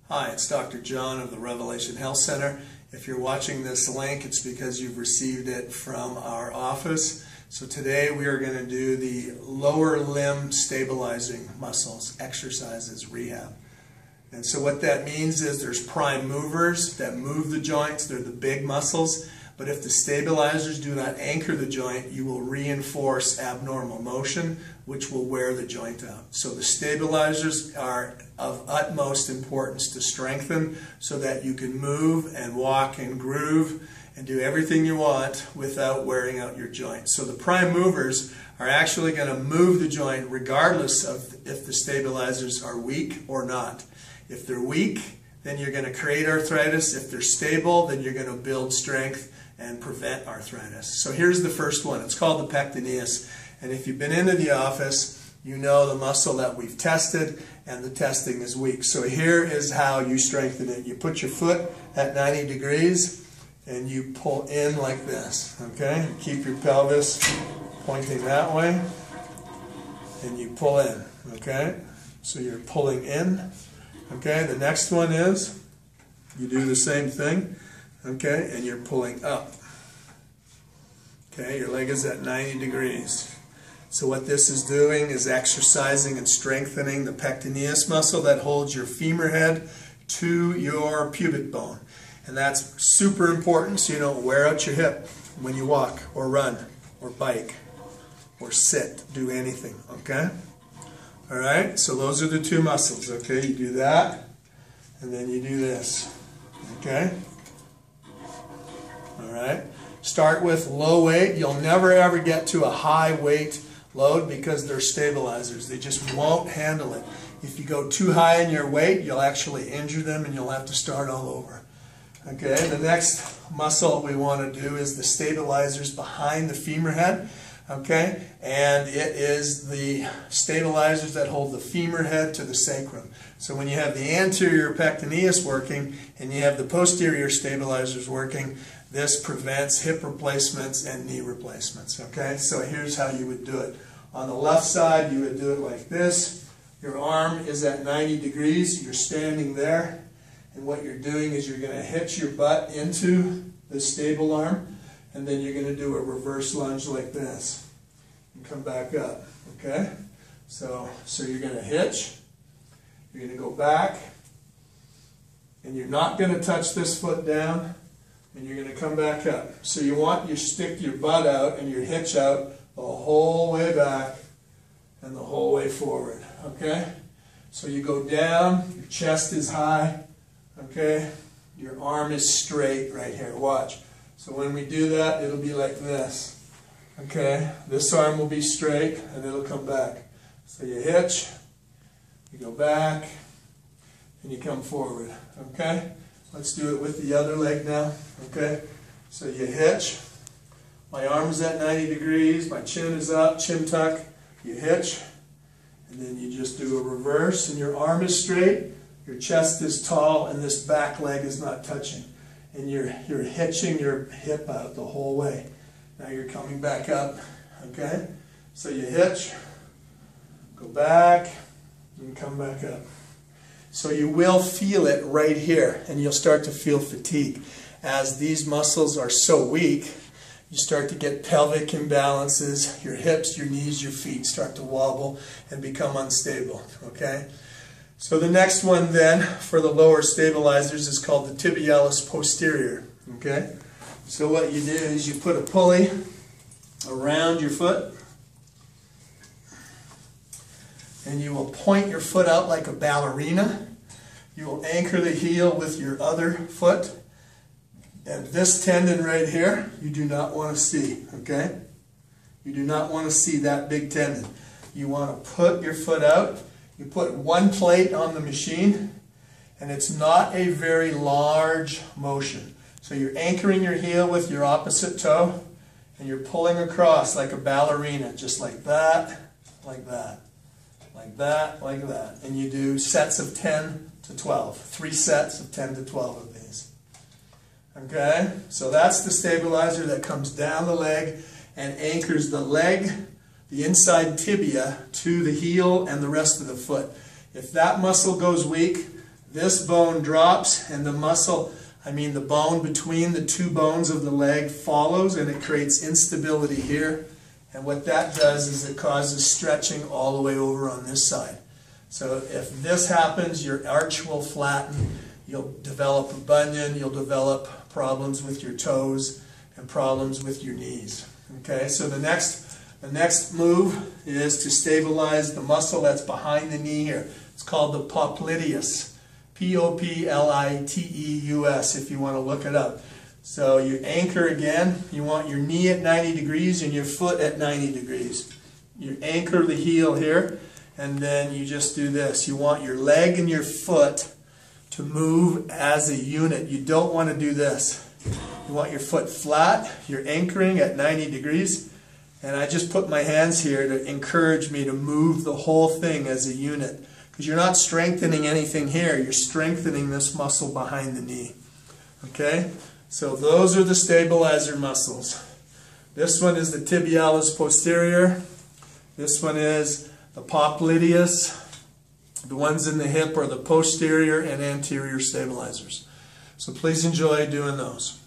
Hi, it's Dr. John of the Revelation Health Center. If you're watching this link, it's because you've received it from our office. So today we are going to do the lower limb stabilizing muscles, exercises, rehab. And so what that means is there's prime movers that move the joints. They're the big muscles. But if the stabilizers do not anchor the joint, you will reinforce abnormal motion, which will wear the joint out. So the stabilizers are of utmost importance to strengthen so that you can move and walk and groove and do everything you want without wearing out your joint. So the prime movers are actually going to move the joint regardless of if the stabilizers are weak or not. If they're weak, then you're going to create arthritis. If they're stable, then you're going to build strength and prevent arthritis. So here's the first one. It's called the pectineus. And if you've been into the office, you know the muscle that we've tested, and the testing is weak. So here is how you strengthen it. You put your foot at 90 degrees and you pull in like this. Okay? Keep your pelvis pointing that way and you pull in. Okay? So you're pulling in. Okay? The next one is you do the same thing. Okay, and you're pulling up. Okay, your leg is at 90 degrees. So what this is doing is exercising and strengthening the pectineus muscle that holds your femur head to your pubic bone. And that's super important so you don't wear out your hip when you walk or run or bike or sit, do anything, okay? All right, so those are the two muscles, okay? You do that, and then you do this, okay? Alright, start with low weight. You'll never ever get to a high weight load because they're stabilizers. They just won't handle it. If you go too high in your weight, you'll actually injure them and you'll have to start all over. Okay, the next muscle we want to do is the stabilizers behind the femur head. Okay, and it is the stabilizers that hold the femur head to the sacrum. So when you have the anterior pectineus working and you have the posterior stabilizers working, this prevents hip replacements and knee replacements. Okay, so here's how you would do it. On the left side, you would do it like this. Your arm is at 90 degrees. You're standing there, and what you're doing is you're going to hitch your butt into the stable arm. And then you're going to do a reverse lunge like this and come back up, okay? So you're going to hitch, you're going to go back, and you're not going to touch this foot down, and you're going to come back up. So you stick your butt out and your hitch out the whole way back and the whole way forward, okay? So you go down, your chest is high, okay? Your arm is straight right here, watch. So when we do that, it'll be like this. Okay? This arm will be straight and it'll come back. So you hitch, you go back, and you come forward. Okay? Let's do it with the other leg now. Okay? So you hitch. My arm's at 90 degrees, my chin is up, chin tuck. You hitch, and then you just do a reverse, and your arm is straight, your chest is tall, and this back leg is not touching. And you're hitching your hip out the whole way. Now you're coming back up, okay? So you hitch, go back, and come back up. So you will feel it right here, and you'll start to feel fatigue. As these muscles are so weak, you start to get pelvic imbalances. Your hips, your knees, your feet start to wobble and become unstable, okay? So the next one then for the lower stabilizers is called the tibialis posterior. Okay? So what you do is you put a pulley around your foot and you will point your foot out like a ballerina. You will anchor the heel with your other foot. And this tendon right here, you do not want to see. Okay? You do not want to see that big tendon. You want to put your foot out. You put one plate on the machine, and it's not a very large motion. So you're anchoring your heel with your opposite toe, and you're pulling across like a ballerina, just like that, like that, like that, like that. And you do sets of 10 to 12, 3 sets of 10 to 12 of these. Okay? So that's the stabilizer that comes down the leg and anchors the leg, the inside tibia, to the heel and the rest of the foot. If that muscle goes weak, this bone drops and the muscle, the bone between the two bones of the leg follows, and it creates instability here. And what that does is it causes stretching all the way over on this side. So if this happens, your arch will flatten, you'll develop a bunion, you'll develop problems with your toes and problems with your knees. Okay, so the next move is to stabilize the muscle that's behind the knee here. It's called the popliteus. P-O-P-L-I-T-E-U-S if you want to look it up. So you anchor again. You want your knee at 90 degrees and your foot at 90 degrees. You anchor the heel here, and then you just do this. You want your leg and your foot to move as a unit. You don't want to do this. You want your foot flat. You're anchoring at 90 degrees. And I just put my hands here to encourage me to move the whole thing as a unit. Because you're not strengthening anything here. You're strengthening this muscle behind the knee. Okay? So those are the stabilizer muscles. This one is the tibialis posterior. This one is the popliteus. The ones in the hip are the posterior and anterior stabilizers. So please enjoy doing those.